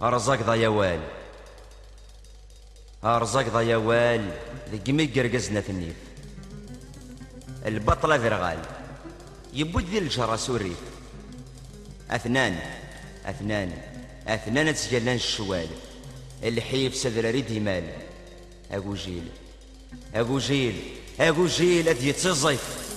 أرزاق ضا يوال، أرزاق ضا يوال ذي ميقر قزنا ثنيف البطلة ذرغال يبود ذي الجرى سوريف أثنان تسجلان الشوال الحيف سذر ريد مال أقو جيل أذ يتصيف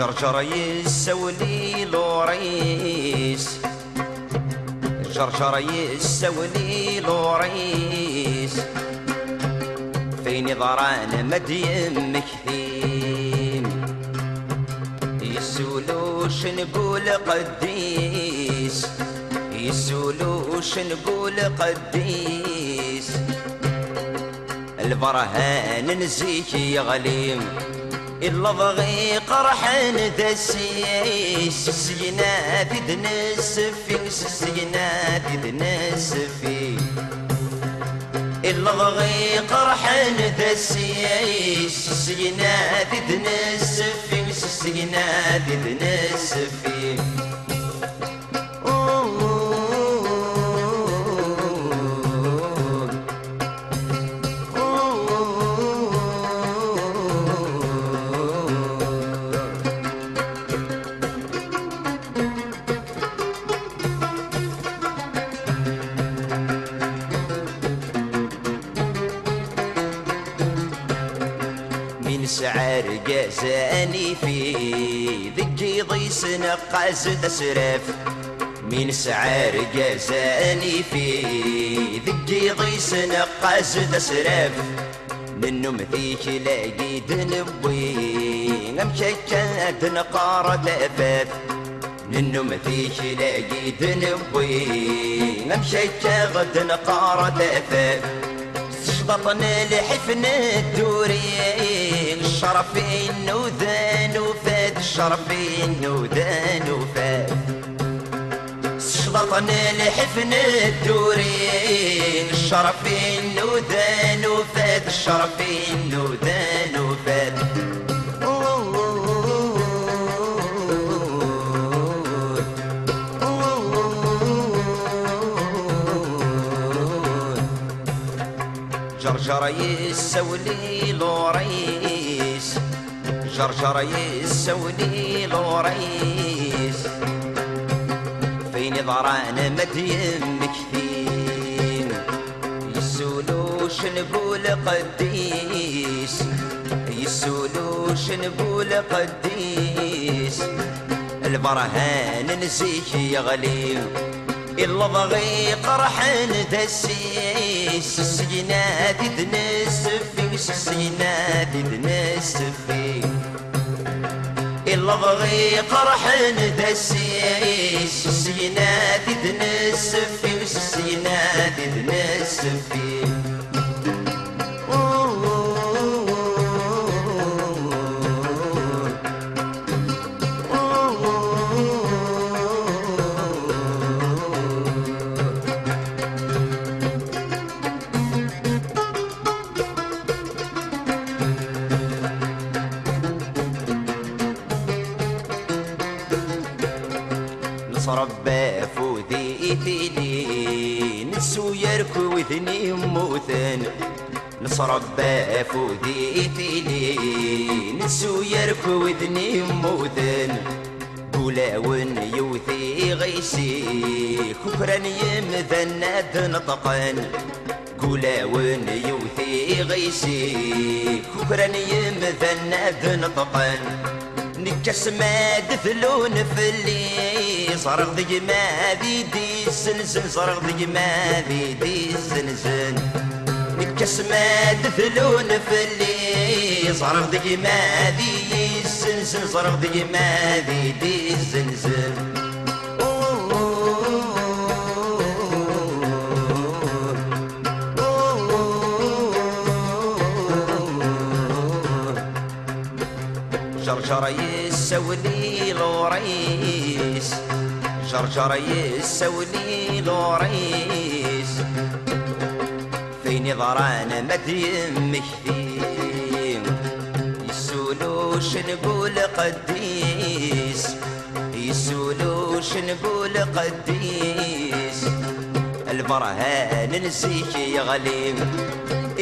جرجر يسولي لوريس جرجر يسولي لوريس فيني ضران مدين مكثيم يسولوش نقول قديس يسولوش نقول قديس البرهان نزيك يغليم إلا ضغي قرحان ذا السيس السينا في دنسفي السينا في دنسفي إلا ضغي قرحان ذا السيس السينا في دنسفي السينا في دنسفي سعر جازاني في ذكي ضيس نقاز تسرف من سعر جازاني في ذكي ضيس نقاز تسرف منو مثيك لاقي دنبوي مشكات نقارة أفاف منو مثيك لاقي دنبوي مشكات نقارة أفاف شبطنا لحفن الدوري الشرفين وذان وفات الشرفين وذان وفات شبطنا لحفن الدوري الشرفين وذان وفات الشرفين وذان وفات جرجر يسولي لوريس جرجر يسولي لوريس فيني ضران مدين مكثين يسولوش نقول قديس يسولوش نقول قديس البرهان نسيك يغليم إلا ضغي قرحان دسيس السينات تنسفي السينات تنسفي إلا ضغي قرحان دسيس السينات تنسفي السينات تنسفي نصربى فودي ثيلي نسو يركو ذني موثن نصربى فودي ثيلي نسو يركو ذني موثن قولاون يوثي غيسي كفران يمذناد نطقن قولاون يوثي غيسي كفران يمذناد نطقن نكس ما دثلون في اللي صرغ ذي ما ذي السنسن صرغ ذي ما ذي السنسن نكس ما دثلون في اللي صرغ ذي ما ذي السنسن صرغ ذي ما ذي السنسن جرجر يسولي لوريس جرجر يسولي لوريس فيني ضران مدين مكثيم يسولوش نقول قديس يسولوش نقول قديس البرهان نسيك يغليم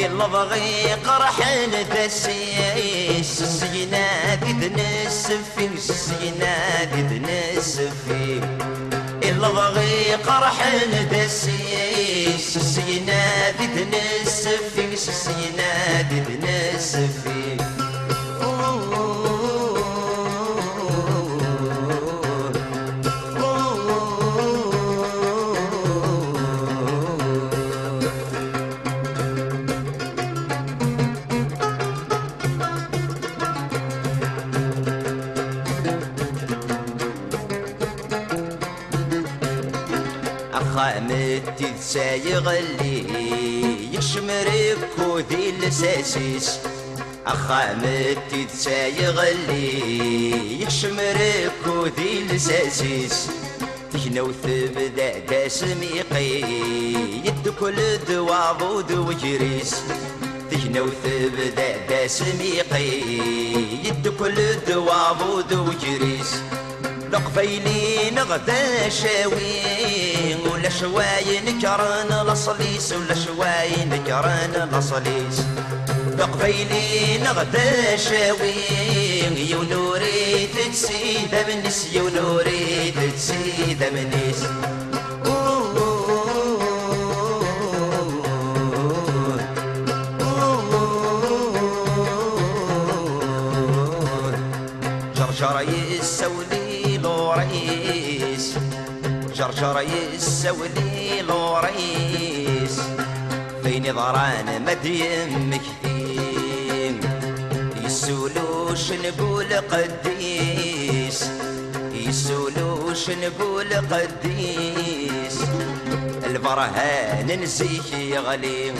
إلا بغي قرحن دسيس السينات تنسفي السينات تنسفي إلا بغي قرحن دسيس السينات تنسفي السينات تنسفي خامتي سايغ اللي يشمرك وذي الساسيس خامتي سايغ اللي يشمرك وذي الساسيس تجنو ثبدا داسميقي يد كل دوابود وجريس تجنو ثبدا داسميقي يد كل دوابود وجريس لقفيلين غدا شاوين ولا شواي نكران لصليس ولا شواي نكران لصليس لقفيلين غدا شاوين يونوري تتسيد منيس يونوري تتسيد منيس جرجر يسولي لوريس جرجر يسولي لوريس فيني ضران مدين مكثيم يسولوش نقول قديس يسولوش نقول قديس البرهان نسيك يغلي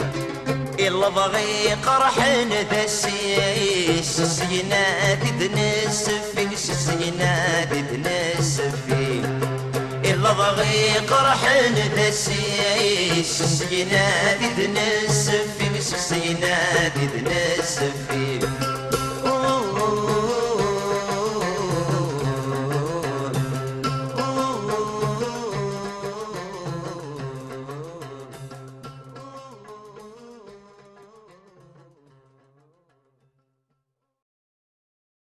إلا بغي قرحن دسيس السينات تنسفي السينات تنسفي إلا بغي قرحن دسيس السينات تنسفي السينات تنسفي